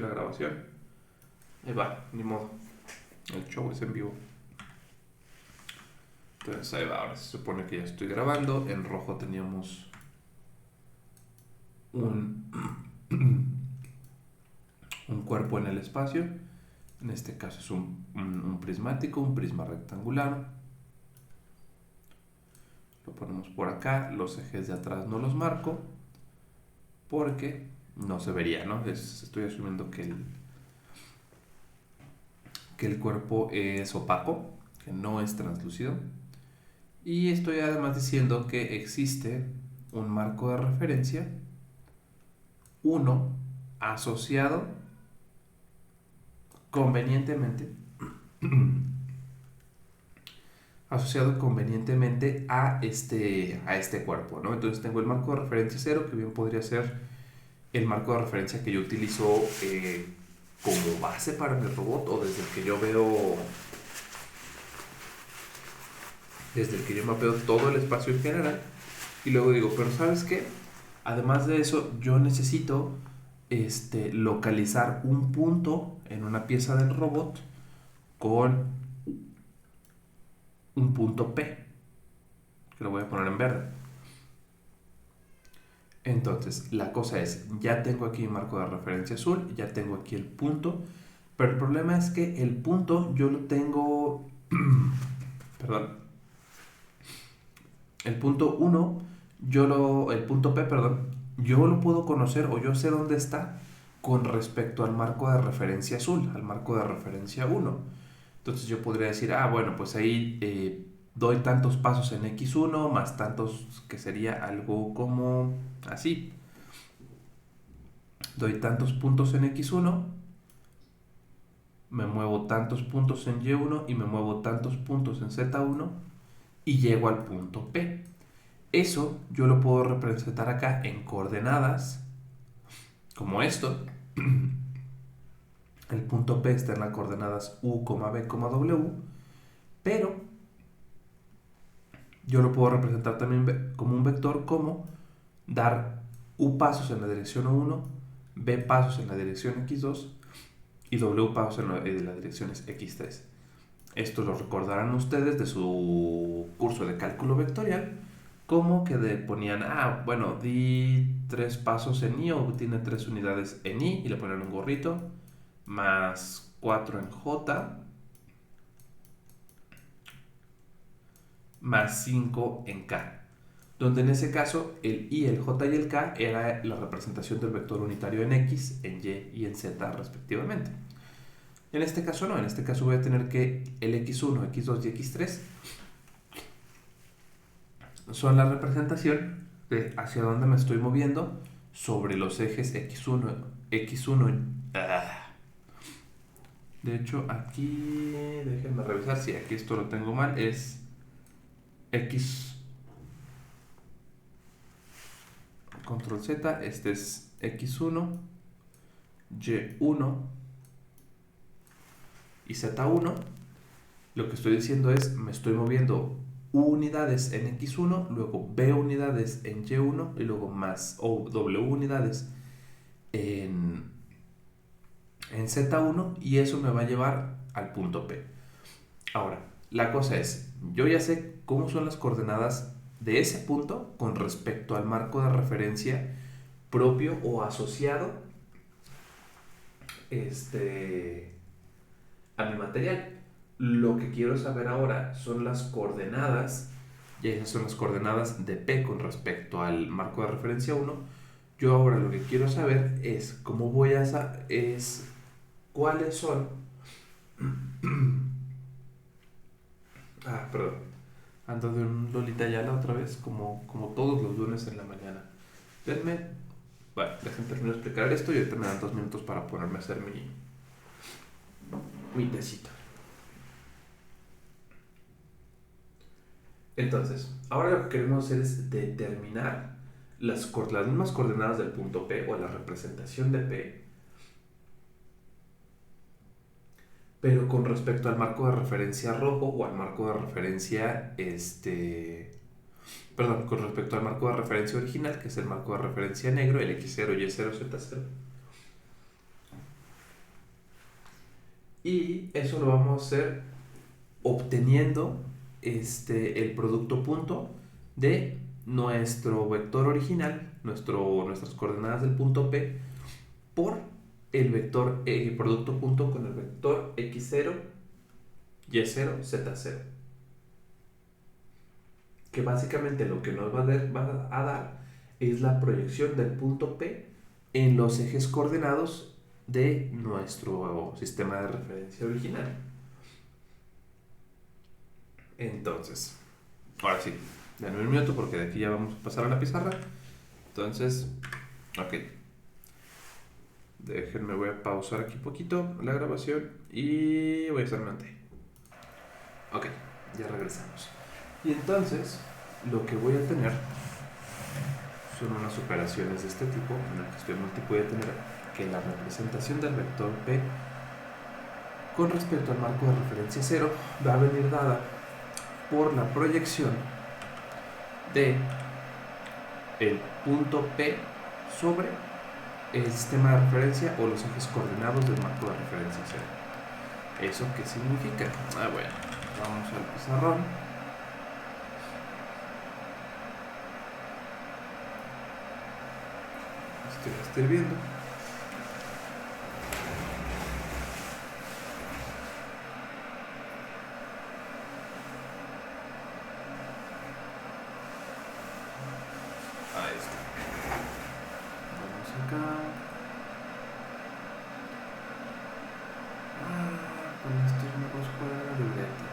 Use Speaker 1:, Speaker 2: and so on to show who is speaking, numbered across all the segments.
Speaker 1: La grabación. Ahí va, ni modo. El show es en vivo. Entonces ahí va, ahora se supone que ya estoy grabando. En rojo teníamos un, un cuerpo en el espacio. En este caso es un prismático, un prisma rectangular. Lo ponemos por acá. Los ejes de atrás no los marco porque no se vería, ¿no? Estoy asumiendo que el cuerpo es opaco, que no es translúcido. Y estoy además diciendo que existe un marco de referencia, uno asociado convenientemente, a este cuerpo, ¿no? Entonces tengo el marco de referencia cero, que bien podría ser el marco de referencia que yo utilizo como base para mi robot, o desde el que yo mapeo todo el espacio en general. Y luego digo, pero ¿sabes qué? Además de eso, yo necesito localizar un punto en una pieza del robot con un punto P, que lo voy a poner en verde. Entonces, la cosa es, ya tengo aquí mi marco de referencia azul, ya tengo aquí el punto, pero el problema es que el punto yo lo tengo, perdón, el punto 1, el punto P, perdón, yo lo puedo conocer o yo sé dónde está con respecto al marco de referencia azul, al marco de referencia 1. Entonces yo podría decir, bueno, pues ahí doy tantos pasos en X1 más tantos, que sería algo como así. Doy tantos puntos en X1, me muevo tantos puntos en Y1 y me muevo tantos puntos en Z1 y llego al punto P. Eso yo lo puedo representar acá en coordenadas, como esto. El punto P está en las coordenadas U, B, W, pero yo lo puedo representar también como un vector, como dar U pasos en la dirección 1, B pasos en la dirección X2 y W pasos en la dirección X3. Esto lo recordarán ustedes de su curso de cálculo vectorial, como que ponían, bueno, di 3 pasos en I, o tiene 3 unidades en I, y le ponen un gorrito, más 4 en J, más 5 en K. Donde en ese caso el I, el J y el K era la representación del vector unitario en X, en Y y en Z respectivamente. En este caso no, en este caso voy a tener que el X1, X2 y X3 son la representación de hacia dónde me estoy moviendo sobre los ejes X1. De hecho, aquí, déjenme revisar si aquí esto lo tengo mal, es X, control Z, este es X1, Y1 y Z1. Lo que estoy diciendo es, me estoy moviendo U unidades en X1, luego B unidades en Y1 y luego más o W unidades en Z1, y eso me va a llevar al punto P. Ahora, la cosa es, yo ya sé cómo son las coordenadas de ese punto con respecto al marco de referencia propio o asociado a mi material. Lo que quiero saber ahora son las coordenadas, y esas son las coordenadas de P con respecto al marco de referencia 1. Yo ahora lo que quiero saber es cómo voy a es cuáles son perdón, ando de un Lolita Yala otra vez, como todos los lunes en la mañana. Denme, bueno, déjenme terminar de explicar esto y ahorita me dan 2 minutos para ponerme a hacer mi tecita. Entonces, ahora lo que queremos hacer es determinar las mismas coordenadas del punto P, o la representación de P, pero con respecto al marco de referencia rojo o al marco de referencia perdón, con respecto al marco de referencia original, que es el marco de referencia negro, el X0, Y0, Z0. Y eso lo vamos a hacer obteniendo el producto punto de nuestro vector original, nuestras coordenadas del punto P, por el vector producto punto con el vector x0, y0, z0. Que básicamente lo que nos va a dar es la proyección del punto P en los ejes coordenados de nuestro sistema de referencia original. Entonces, ahora sí, denme un minuto porque de aquí ya vamos a pasar a la pizarra. Entonces, ok. Déjenme, voy a pausar aquí poquito la grabación y voy a hacerme ante. Ok, ya regresamos. Y entonces, lo que voy a tener son unas operaciones de este tipo, en las que voy a tener que la representación del vector P con respecto al marco de referencia 0 va a venir dada por la proyección de el punto P sobre el sistema de referencia o los ejes coordenados del marco de referencia 0. ¿Eso qué significa? Bueno, vamos al pizarrón. Esto ya está hirviendo. Ahí está. Vamos acá. Con esto me busco la libreta.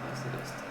Speaker 1: Va a ser esto.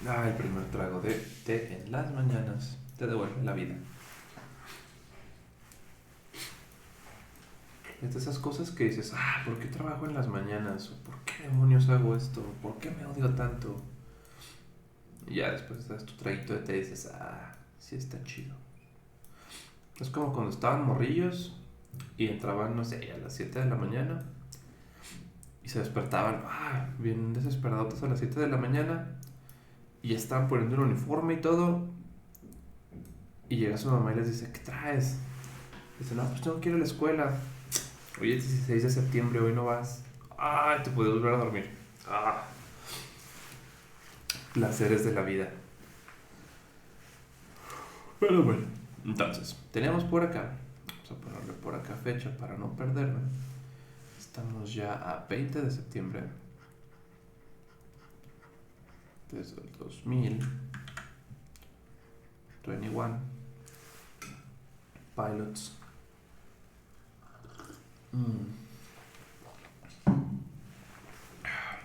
Speaker 1: El primer trago de té en las mañanas te devuelve la vida. Es de esas cosas que dices, ¿por qué trabajo en las mañanas? ¿O por qué demonios hago esto? ¿Por qué me odio tanto? Y ya después das tu traguito de té y dices, sí está chido. Es como cuando estaban morrillos y entraban, no sé, a las 7 de la mañana y se despertaban, bien desesperados a las 7 de la mañana y ya estaban poniendo el uniforme y todo. Y llega su mamá y les dice, ¿qué traes? Dice, no, pues tengo que ir a la escuela. Hoy es 16 de septiembre, hoy no vas. Te puedes volver a dormir. Placeres de la vida. Pero bueno, entonces, tenemos por acá, vamos a ponerle por acá fecha para no perderme. Estamos ya a 20 de septiembre. Desde el 2021. Pilots.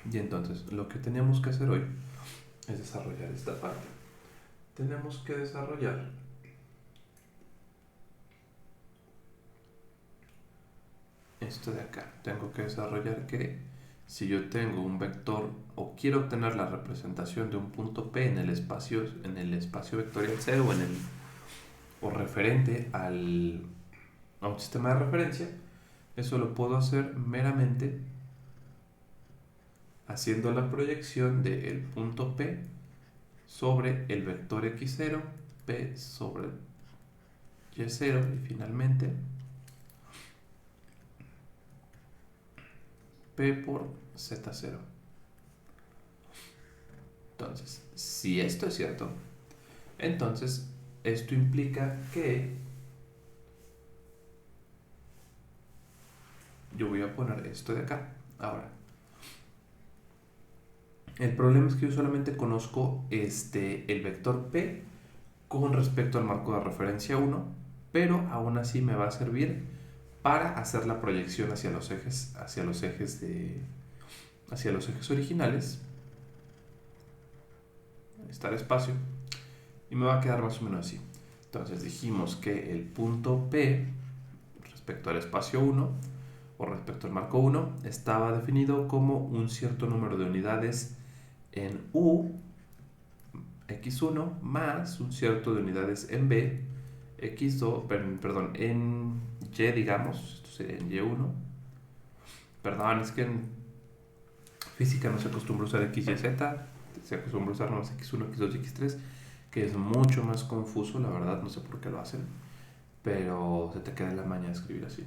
Speaker 1: Y entonces, lo que teníamos que hacer hoy es desarrollar esta parte. Tenemos que desarrollar esto de acá. Tengo que desarrollar que si yo tengo un vector o quiero obtener la representación de un punto P en el espacio vectorial 0 o referente a un sistema de referencia, eso lo puedo hacer meramente haciendo la proyección del punto P sobre el vector x0, P sobre y0 y finalmente P por z0. Entonces, si esto es cierto, entonces esto implica que yo voy a poner esto de acá. Ahora, el problema es que yo solamente conozco el vector P con respecto al marco de referencia 1, pero aún así me va a servir para hacer la proyección hacia los ejes originales. Ahí está el espacio. Y me va a quedar más o menos así. Entonces dijimos que el punto P respecto al espacio 1 o respecto al marco 1 estaba definido como un cierto número de unidades en U, x1, más un cierto de unidades en B, x2, perdón, en Y, digamos, esto sería en Y1. Perdón, es que en física no se acostumbra a usar x, y, z, se acostumbra a usar nomás x1, x2 y x3, que es mucho más confuso, la verdad, no sé por qué lo hacen, pero se te queda en la maña de escribir así.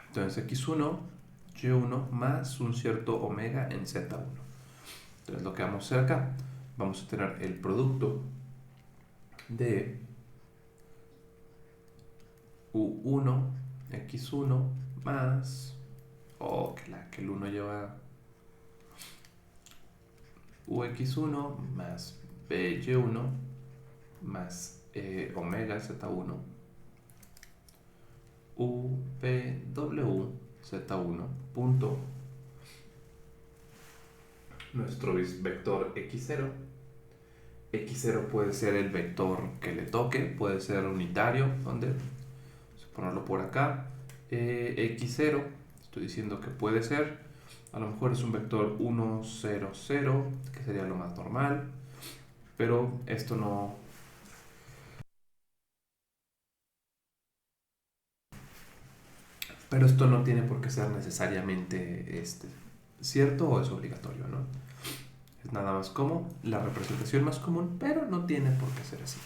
Speaker 1: Entonces x1, y1 más un cierto omega en z1. Entonces lo que vamos a hacer acá, vamos a tener el producto de u1, x1 más, que el 1 lleva ux1 más by1 más omega z1 upw z1 punto nuestro vector x0. X0 puede ser el vector que le toque, puede ser unitario, donde vamos a ponerlo por acá. X0, estoy diciendo que puede ser, a lo mejor es un vector 1, 0, 0, que sería lo más normal, pero esto no, tiene por qué ser necesariamente cierto o es obligatorio, ¿no? Es nada más como la representación más común, pero no tiene por qué ser así.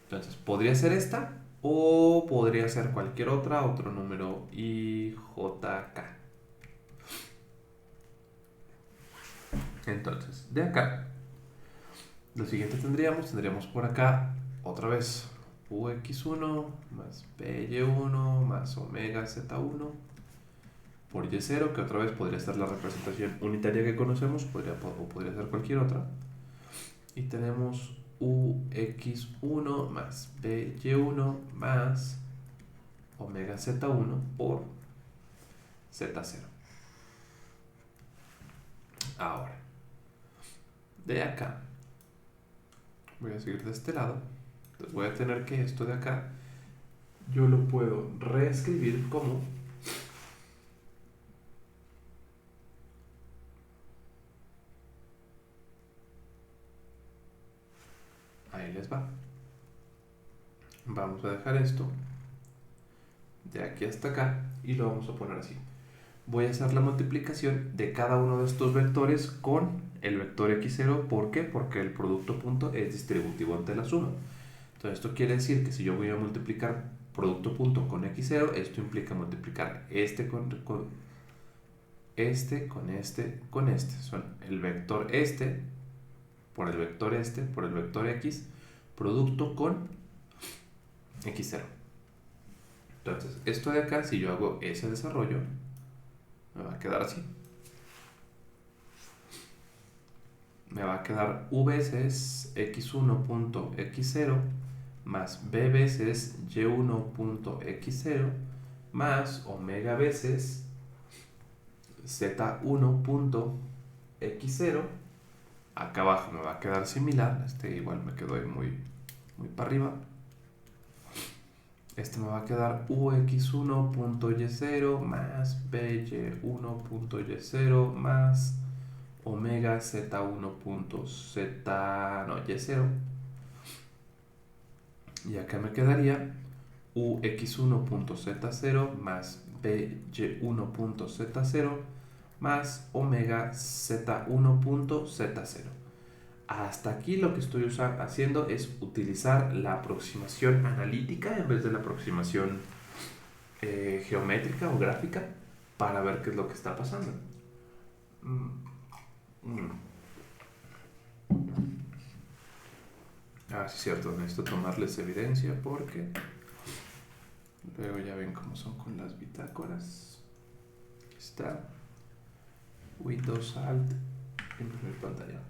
Speaker 1: Entonces, podría ser esta o podría ser cualquier otro número IJK. Entonces, de acá, lo siguiente tendríamos por acá otra vez UX1 más BY1 más omega Z1 por Y0, que otra vez podría ser la representación unitaria que conocemos, o podría ser cualquier otra. Y tenemos UX1 más BY1 más omega Z1 por Z0. Ahora, de acá, voy a seguir de este lado. Entonces voy a tener que esto de acá, yo lo puedo reescribir como ahí les va. Vamos a dejar esto de aquí hasta acá y lo vamos a poner así. Voy a hacer la multiplicación de cada uno de estos vectores con el vector x0. ¿Por qué? Porque el producto punto es distributivo ante la suma. Entonces esto quiere decir que si yo voy a multiplicar producto punto con x0, esto implica multiplicar este con este, con este, con este. Son el vector este por el vector este por el vector x, producto con x0. Entonces, esto de acá, si yo hago ese desarrollo, me va a quedar así. Me va a quedar v veces x1.x0 más b veces y1.x0 más omega veces z1.x0. Acá abajo me va a quedar similar, igual me quedó ahí muy, muy para arriba. Me va a quedar ux1.y0 más by1.y0 más omega z1.y0. Y acá me quedaría ux1.z0 más by1.z0 más omega z1.z0. Hasta aquí lo que estoy haciendo es utilizar la aproximación analítica en vez de la aproximación geométrica o gráfica para ver qué es lo que está pasando. Ah, sí, es cierto, necesito tomarles evidencia porque luego ya ven cómo son con las bitácoras. Aquí está. Windows Alt, imprimir pantalla.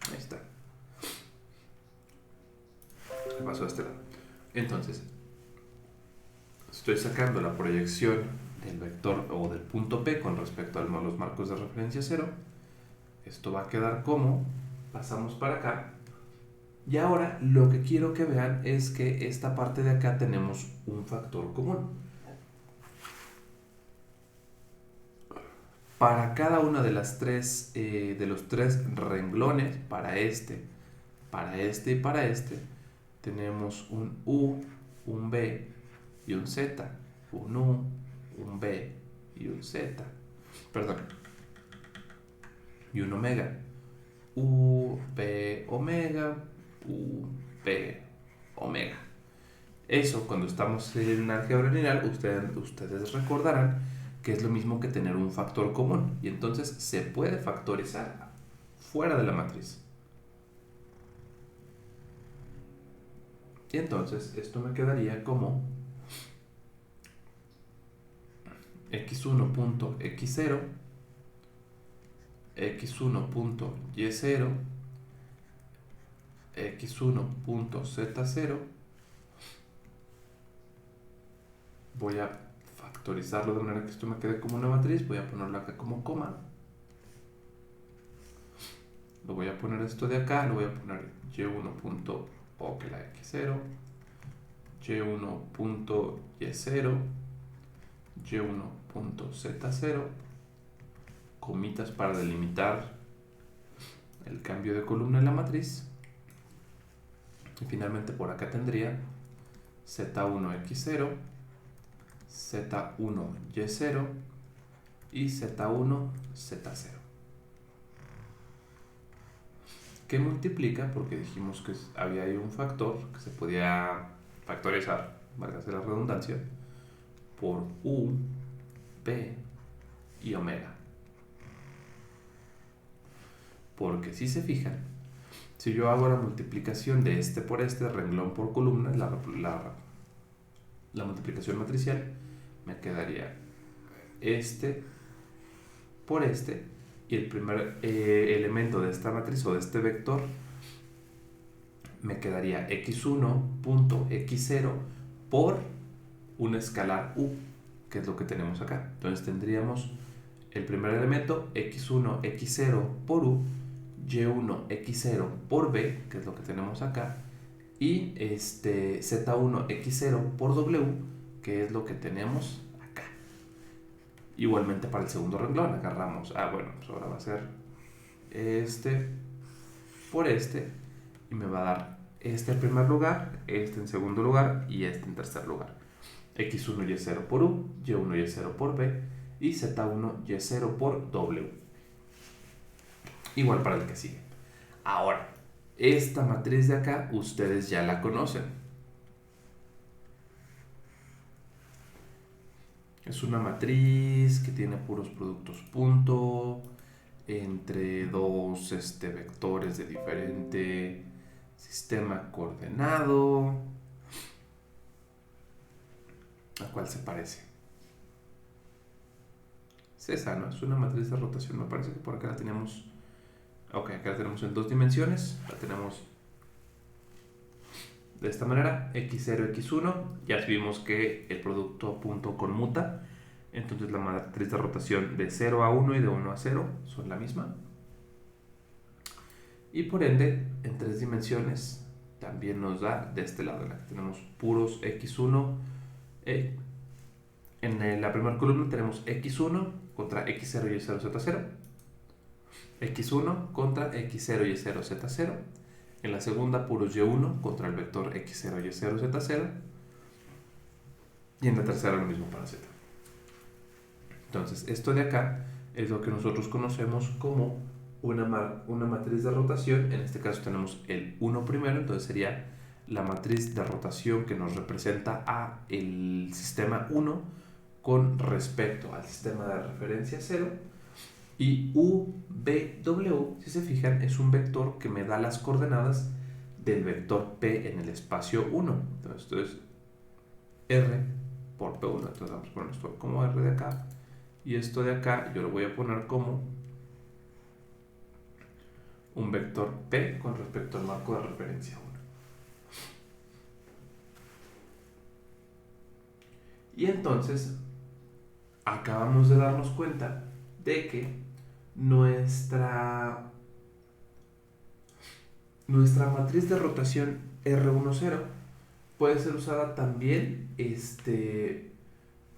Speaker 1: Ahí está. Le paso a este lado. Entonces, estoy sacando la proyección del vector o del punto P con respecto a los marcos de referencia 0. Esto va a quedar como, pasamos para acá. Y ahora lo que quiero que vean es que esta parte de acá tenemos un factor común. Para cada una de las tres, de los tres renglones, para este y para este, tenemos un U, un B y un Z. Un U, un B y un Z. Perdón. Y un omega. U, B, omega, U, B, omega. Eso, cuando estamos en álgebra lineal, ustedes recordarán que es lo mismo que tener un factor común. Y entonces se puede factorizar fuera de la matriz. Y entonces esto me quedaría como x1.x0, x1.y0, x1.z0. Voy a factorizarlo de manera que esto me quede como una matriz. Voy a ponerlo acá como coma. Lo voy a poner esto de acá. Lo voy a poner y1. Ok, la x0, y1.y0, y1.z0, comitas para delimitar el cambio de columna en la matriz. Y finalmente por acá tendría z1x0, z1y0 y z1z0. Que multiplica, porque dijimos que había ahí un factor que se podía factorizar, válgase la redundancia, por U, B y omega. Porque si se fijan, si yo hago la multiplicación de este por este, renglón por columna, la multiplicación matricial, me quedaría este por este, y el primer elemento de esta matriz o de este vector me quedaría x1.x0 por un escalar u, que es lo que tenemos acá. Entonces tendríamos el primer elemento x1, x0 por u, y1, x0 por b, que es lo que tenemos acá, y z1, x0 por w, que es lo que tenemos acá. Igualmente para el segundo renglón agarramos, bueno, pues ahora va a ser este por este, y me va a dar este en primer lugar, este en segundo lugar y este en tercer lugar. x1 y0 por u, y1 y0 por b y z1 y0 por w. Igual para el que sigue. Ahora, esta matriz de acá ustedes ya la conocen. Es una matriz que tiene puros productos punto entre dos vectores de diferente sistema coordenado. ¿A cuál se parece? Es esa, ¿no? Es una matriz de rotación. Me parece que por acá la tenemos. Ok, acá la tenemos en dos dimensiones. La tenemos de esta manera, x0, x1. Ya vimos que el producto punto conmuta. Entonces la matriz de rotación de 0 a 1 y de 1 a 0 son la misma. Y por ende, en tres dimensiones también nos da de este lado, en la que tenemos puros x1. En la primera columna tenemos x1 contra x0 y 0 z0. x1 contra x0 y 0 z0. En la segunda, puros y1 contra el vector x0 y 0 z0. Y en la tercera lo mismo para z. Entonces, esto de acá es lo que nosotros conocemos como una matriz de rotación. En este caso tenemos el 1 primero, entonces sería la matriz de rotación que nos representa a el sistema 1 con respecto al sistema de referencia 0. Y UBW, si se fijan, es un vector que me da las coordenadas del vector P en el espacio 1. Entonces, esto es R por P1. Entonces vamos a poner esto como R de acá. Y esto de acá yo lo voy a poner como un vector P con respecto al marco de referencia 1. Y entonces acabamos de darnos cuenta de que nuestra matriz de rotación R10 puede ser usada también,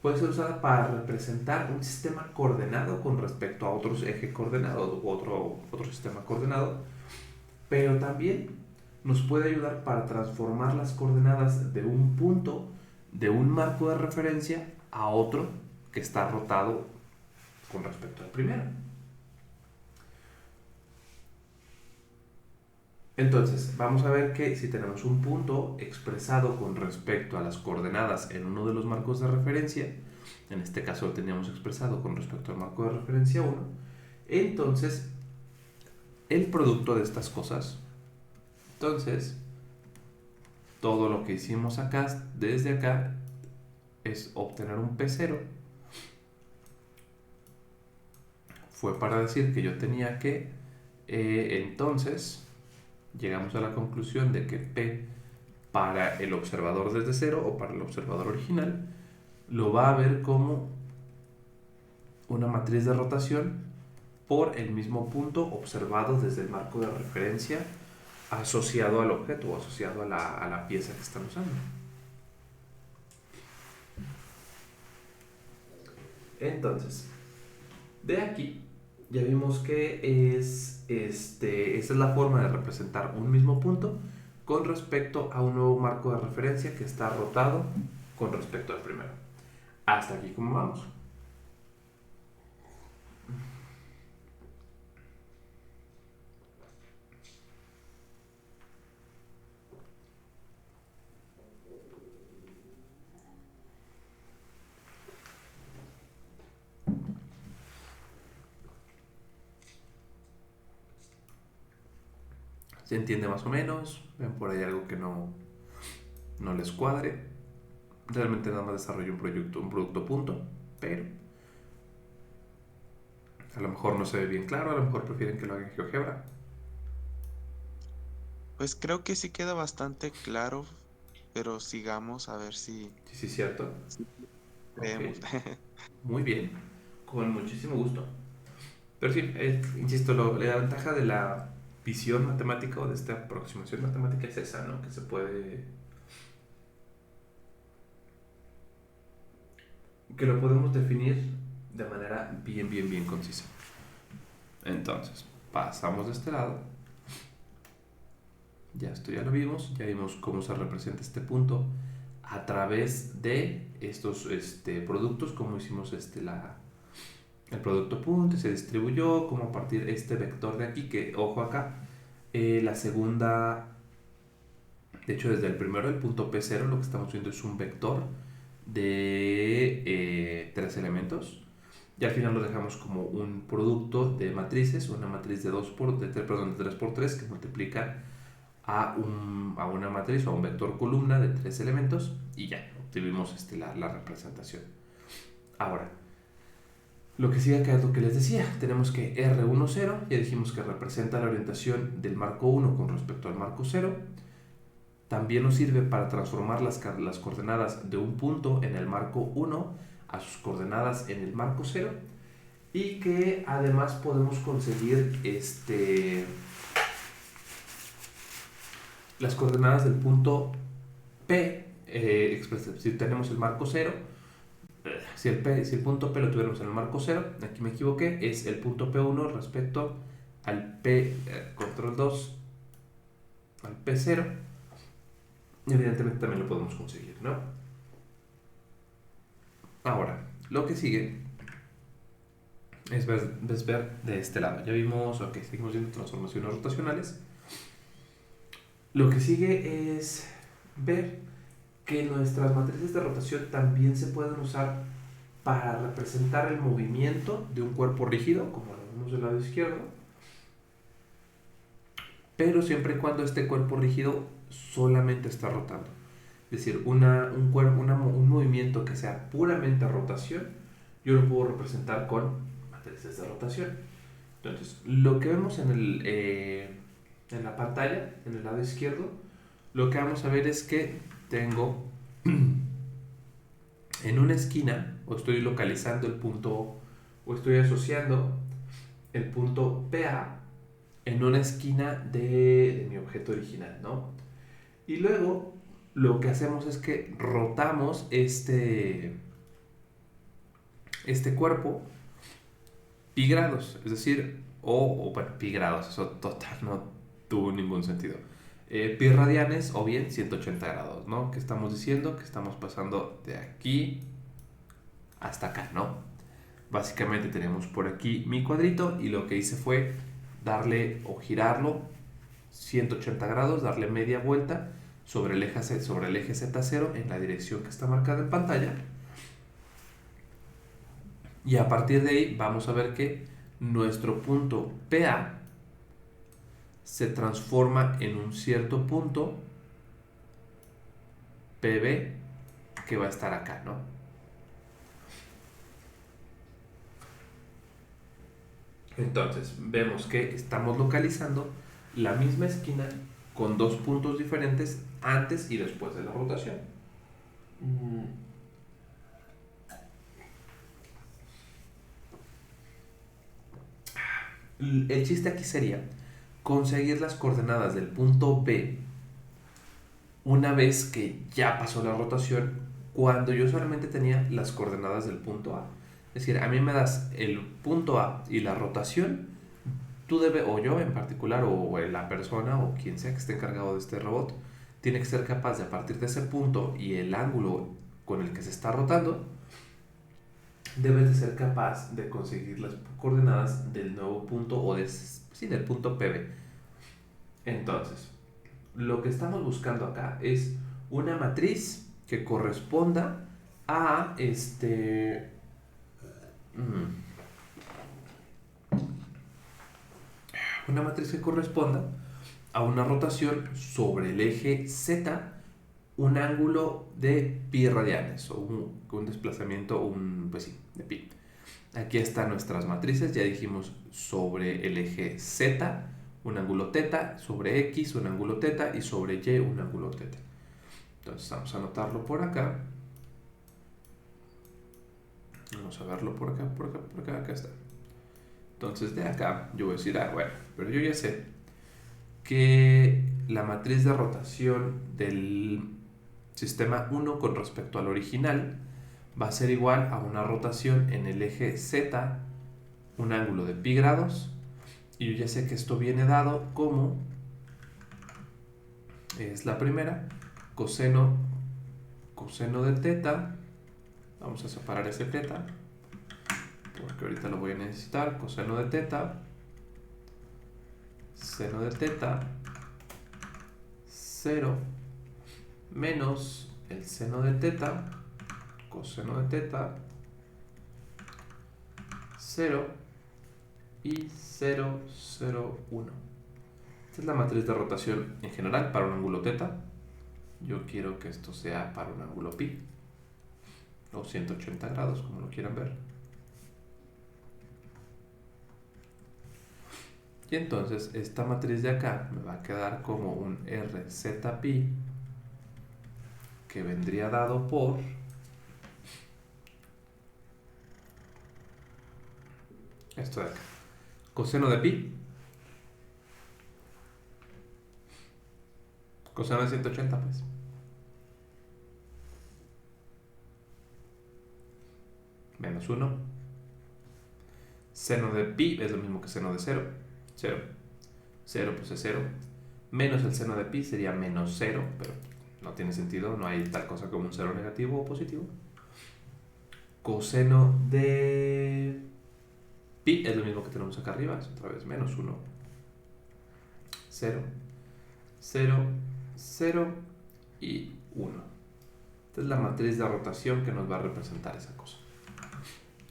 Speaker 1: puede ser usada para representar un sistema coordenado con respecto a otros eje coordenado u otro sistema coordenado, pero también nos puede ayudar para transformar las coordenadas de un punto, de un marco de referencia, a otro que está rotado con respecto al primero. Entonces, vamos a ver que si tenemos un punto expresado con respecto a las coordenadas en uno de los marcos de referencia, en este caso lo teníamos expresado con respecto al marco de referencia 1, entonces el producto de estas cosas, entonces todo lo que hicimos acá, desde acá, es obtener un P0. Fue para decir que yo tenía que, entonces, llegamos a la conclusión de que P para el observador desde cero o para el observador original lo va a ver como una matriz de rotación por el mismo punto observado desde el marco de referencia asociado al objeto o asociado a la pieza que están usando. Entonces, de aquí ya vimos que esta es la forma de representar un mismo punto con respecto a un nuevo marco de referencia que está rotado con respecto al primero. Hasta aquí, ¿cómo vamos? ¿Se entiende más o menos? ¿Ven por ahí algo que no les cuadre? Realmente nada más desarrollo un producto punto, pero a lo mejor no se ve bien claro, a lo mejor prefieren que lo haga en GeoGebra.
Speaker 2: Pues creo que sí queda bastante claro, pero sigamos a ver
Speaker 1: Sí, sí, cierto.
Speaker 2: si
Speaker 1: Ok,
Speaker 2: creemos.
Speaker 1: muy bien, con muchísimo gusto. Pero sí, insisto, la ventaja de la visión matemática o de esta aproximación matemática es esa, ¿no? Que se puede, que lo podemos definir de manera bien concisa. Entonces, pasamos de este lado. Ya esto ya lo vimos, ya vimos cómo se representa este punto a través de estos productos, cómo hicimos el producto punto, se distribuyó, cómo a partir de este vector de aquí, que ojo acá, la segunda, de hecho desde el primero, el punto P0, lo que estamos viendo es un vector de 3 elementos. Y al final lo dejamos como un producto de matrices, una matriz de 3x3 que multiplica a una matriz o a un vector columna de 3 elementos y ya obtuvimos la representación. Ahora, lo que sigue acá es lo que les decía, tenemos que R10, ya dijimos que representa la orientación del marco 1 con respecto al marco 0, también nos sirve para transformar las coordenadas de un punto en el marco 1 a sus coordenadas en el marco 0 y que además podemos conseguir las coordenadas del punto P, si tenemos el marco 0, si el punto P lo tuviéramos en el marco 0, aquí me equivoqué, es el punto P1 respecto al P, control 2, al P0, evidentemente también lo podemos conseguir, ¿no? Ahora, lo que sigue es ver de este lado. Ya vimos, ok, seguimos viendo transformaciones rotacionales. Lo que sigue es ver que nuestras matrices de rotación también se pueden usar para representar el movimiento de un cuerpo rígido, como lo vemos del lado izquierdo, pero siempre y cuando este cuerpo rígido solamente está rotando. Es decir, un movimiento que sea puramente rotación, yo lo puedo representar con matrices de rotación. Entonces, lo que vemos en la pantalla, en el lado izquierdo, lo que vamos a ver es que tengo en una esquina, o estoy localizando el punto, o estoy asociando el punto PA en una esquina de mi objeto original, ¿no? Y luego lo que hacemos es que rotamos este cuerpo pi grados, es decir, bueno, pi grados, eso total no tuvo ningún sentido. Pi radianes o bien 180 grados, ¿no? ¿Qué estamos diciendo? Que estamos pasando de aquí hasta acá, ¿no? Básicamente tenemos por aquí mi cuadrito y lo que hice fue darle o girarlo 180 grados, darle media vuelta sobre el eje Z0 en la dirección que está marcada en pantalla. Y a partir de ahí vamos a ver que nuestro punto PA se transforma en un cierto punto PB que va a estar acá, ¿no? Entonces vemos que estamos localizando la misma esquina con dos puntos diferentes antes y después de la rotación. El chiste aquí sería conseguir las coordenadas del punto B una vez que ya pasó la rotación, cuando yo solamente tenía las coordenadas del punto A. Es decir, a mí me das el punto A y la rotación, tú debes, o yo en particular, o la persona, o quien sea que esté encargado de este robot, tiene que ser capaz de a partir de ese punto y el ángulo con el que se está rotando, debes de ser capaz de conseguir las coordenadas del nuevo punto o del punto PB. Entonces, lo que estamos buscando acá es una matriz que corresponda a una matriz que corresponda a una rotación sobre el eje Z, un ángulo de pi radianes o un desplazamiento, pues sí, de pi. Aquí están nuestras matrices, ya dijimos sobre el eje Z, un ángulo teta, sobre X, un ángulo teta y sobre Y, un ángulo teta. Entonces vamos a anotarlo por acá. Vamos a verlo por acá, acá está. Entonces de acá yo voy a decir, bueno, pero yo ya sé que la matriz de rotación del sistema 1 con respecto al original va a ser igual a una rotación en el eje Z, un ángulo de pi grados, y yo ya sé que esto viene dado como, es la primera, coseno de teta, vamos a separar ese teta, porque ahorita lo voy a necesitar, coseno de teta, seno de teta, 0, menos el seno de teta, coseno de teta, 0 y 0, 0, 1. Esta es la matriz de rotación en general para un ángulo teta. Yo quiero que esto sea para un ángulo pi, o 180 grados, como lo quieran ver. Y entonces esta matriz de acá me va a quedar como un RZ pi, que vendría dado por esto de acá. Coseno de pi, coseno de 180 pues. Menos 1. Seno de pi es lo mismo que seno de 0. 0. 0 pues es 0. Menos el seno de pi sería menos 0, pero no tiene sentido, no hay tal cosa como un 0 negativo o positivo. Coseno de pi es lo mismo que tenemos acá arriba, es otra vez menos 1. 0, 0, 0 y 1. Esta es la matriz de rotación que nos va a representar esa cosa.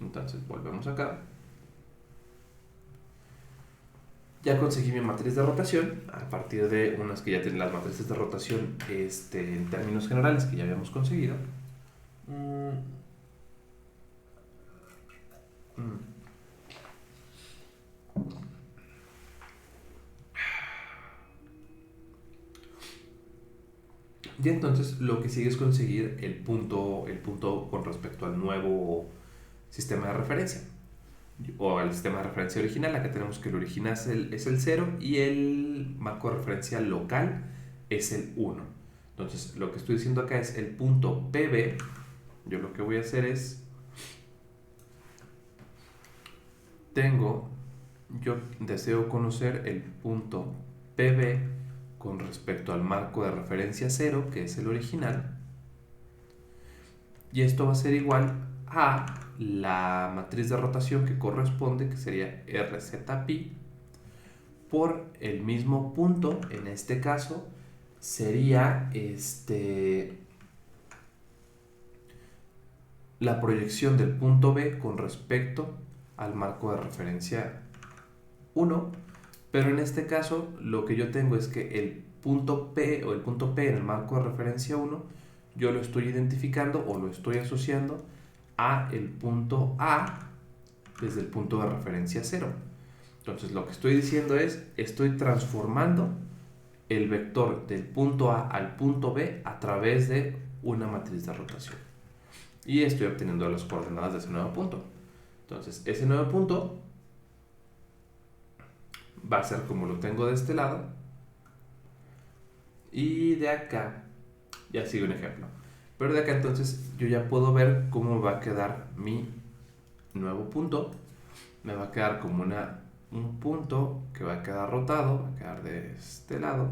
Speaker 1: Entonces volvemos acá. Ya conseguí mi matriz de rotación a partir de unas que ya tienen las matrices de rotación en términos generales que ya habíamos conseguido. Y entonces lo que sigue es conseguir el punto con respecto al nuevo sistema de referencia. O al sistema de referencia original, acá tenemos que el original es el 0 y el marco de referencia local es el 1. Entonces lo que estoy diciendo acá es el punto PB. Yo lo que voy a hacer es, yo deseo conocer el punto PB con respecto al marco de referencia 0, que es el original, y esto va a ser igual a la matriz de rotación que corresponde, que sería RZpi, por el mismo punto. En este caso sería la proyección del punto B con respecto al marco de referencia 1, pero en este caso lo que yo tengo es que el punto P o el punto P en el marco de referencia 1 yo lo estoy identificando o lo estoy asociando a el punto A desde el punto de referencia 0. Entonces lo que estoy diciendo es, estoy transformando el vector del punto A al punto B a través de una matriz de rotación. Y estoy obteniendo las coordenadas de ese nuevo punto. Entonces ese nuevo punto va a ser como lo tengo de este lado. Y de acá, ya sigo un ejemplo. Pero de acá entonces yo ya puedo ver cómo va a quedar mi nuevo punto. Me va a quedar como un punto que va a quedar rotado, va a quedar de este lado,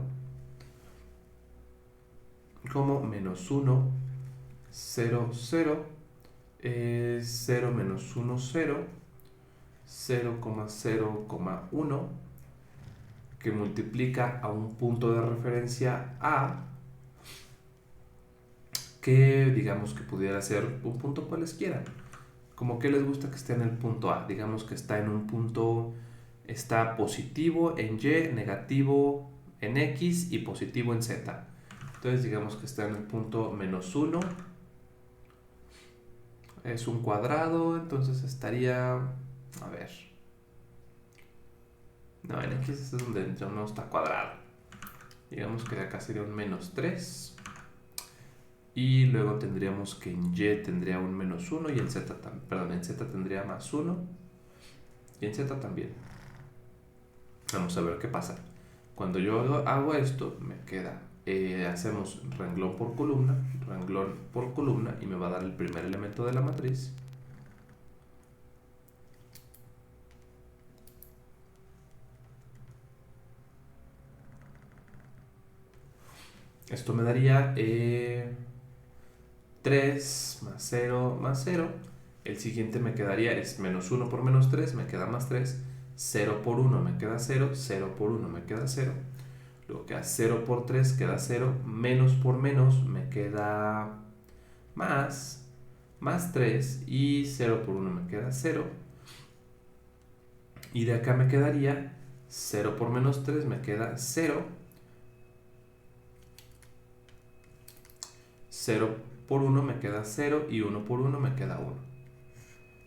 Speaker 1: como menos 1, 0, 0, 0, menos 1, 0, 0,0,1, que multiplica a un punto de referencia A, que digamos que pudiera ser un punto cualesquiera. Como que les gusta que esté en el punto A, digamos que está en un punto, está positivo en Y, negativo en X y positivo en Z. Entonces digamos que está en el punto menos 1, es un cuadrado, entonces estaría, a ver, no, en X es donde ya no está cuadrado. Digamos que de acá sería un menos 3. Y luego tendríamos que en Y tendría un menos 1 y en Z, en Z tendría más 1 y en Z también. Vamos a ver qué pasa. Cuando yo hago esto, me queda, hacemos renglón por columna y me va a dar el primer elemento de la matriz. Esto me daría 3 más 0 más 0. El siguiente me quedaría, es menos 1 por menos 3, me queda más 3. 0 por 1 me queda 0, 0 por 1 me queda 0. Luego queda 0 por 3 queda 0, menos por menos me queda más 3 y 0 por 1 me queda 0. Y de acá me quedaría 0 por menos 3 me queda 0. 0 por 1 me queda 0 y 1 por 1 me queda 1.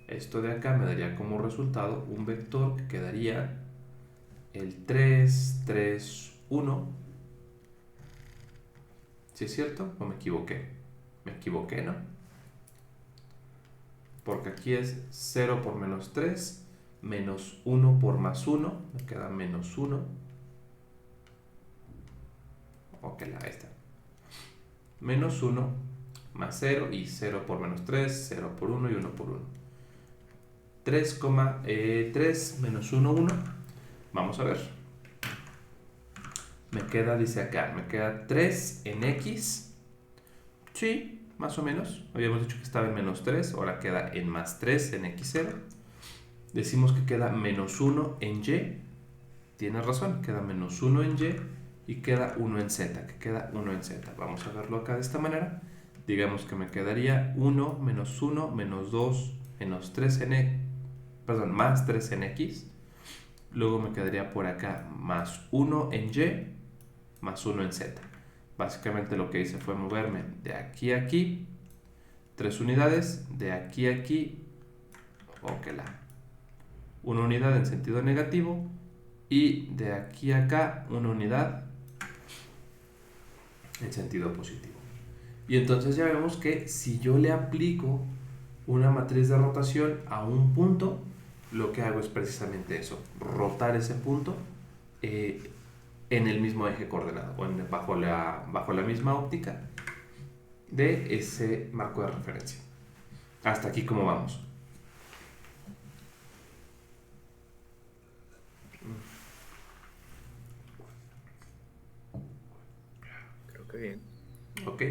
Speaker 1: Esto de acá me daría como resultado un vector que quedaría el 3, 3, 1. ¿Sí es cierto? ¿O me equivoqué? Me equivoqué, ¿no? Porque aquí es 0 por menos 3, menos 1 por más 1, me queda menos 1. Ok, ahí está. Menos 1 más 0 y 0 por menos 3, 0 por 1 y 1 por 1. 3 menos 1, 1. Vamos a ver. Me queda, dice acá, me queda 3 en X. Sí, más o menos. Habíamos dicho que estaba en menos 3, ahora queda en más 3 en X0. Decimos que queda menos 1 en Y. Tienes razón, queda menos 1 en Y y queda 1 en Z, que queda 1 en Z. Vamos a verlo acá de esta manera. Digamos que me quedaría 1, menos 2, menos 3 en más 3 en X. Luego me quedaría por acá más 1 en Y, más 1 en Z. Básicamente lo que hice fue moverme de aquí a aquí 3 unidades, de aquí a aquí, una unidad en sentido negativo y de aquí a acá una unidad en sentido positivo. Y entonces ya vemos que si yo le aplico una matriz de rotación a un punto, lo que hago es precisamente eso, rotar ese punto en el mismo eje coordenado o bajo la misma óptica de ese marco de referencia. Hasta aquí, ¿cómo vamos?
Speaker 3: Creo que bien.
Speaker 1: Ok.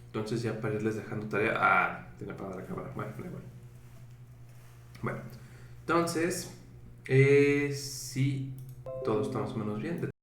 Speaker 1: Entonces ya para irles dejando tarea. Ah, tiene para la cámara. Bueno, da igual. Bueno, entonces, si todos estamos menos bien.